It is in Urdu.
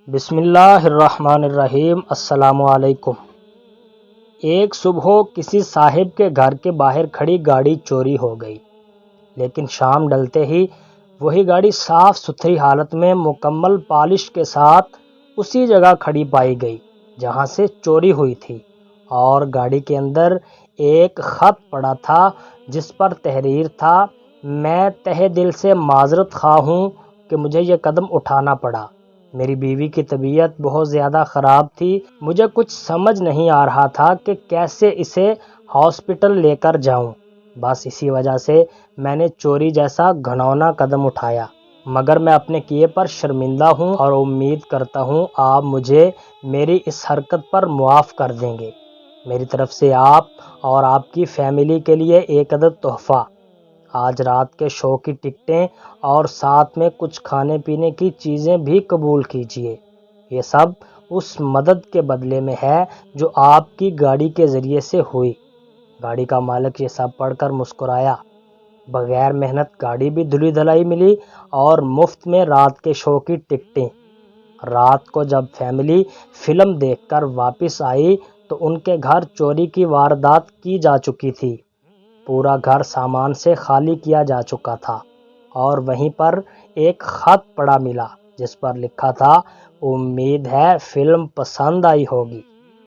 بسم اللہ الرحمن الرحیم۔ السلام علیکم۔ ایک صبح کسی صاحب کے گھر کے باہر کھڑی گاڑی چوری ہو گئی، لیکن شام ڈلتے ہی وہی گاڑی صاف ستھری حالت میں مکمل پالش کے ساتھ اسی جگہ کھڑی پائی گئی جہاں سے چوری ہوئی تھی، اور گاڑی کے اندر ایک خط پڑا تھا جس پر تحریر تھا: میں تہہ دل سے معذرت خواہ ہوں کہ مجھے یہ قدم اٹھانا پڑا۔ میری بیوی کی طبیعت بہت زیادہ خراب تھی، مجھے کچھ سمجھ نہیں آ رہا تھا کہ کیسے اسے ہاسپٹل لے کر جاؤں، بس اسی وجہ سے میں نے چوری جیسا گھناؤنا قدم اٹھایا، مگر میں اپنے کیے پر شرمندہ ہوں اور امید کرتا ہوں آپ مجھے میری اس حرکت پر معاف کر دیں گے۔ میری طرف سے آپ اور آپ کی فیملی کے لیے ایک عدد تحفہ، آج رات کے شو کی ٹکٹیں اور ساتھ میں کچھ کھانے پینے کی چیزیں بھی قبول کیجیے۔ یہ سب اس مدد کے بدلے میں ہے جو آپ کی گاڑی کے ذریعے سے ہوئی۔ گاڑی کا مالک یہ سب پڑھ کر مسکرایا۔ بغیر محنت گاڑی بھی دھلی دھلائی ملی اور مفت میں رات کے شو کی ٹکٹیں۔ رات کو جب فیملی فلم دیکھ کر واپس آئی تو ان کے گھر چوری کی واردات کی جا چکی تھی۔ پورا گھر سامان سے خالی کیا جا چکا تھا، اور وہیں پر ایک خط پڑا ملا جس پر لکھا تھا: امید ہے فلم پسند آئی ہوگی۔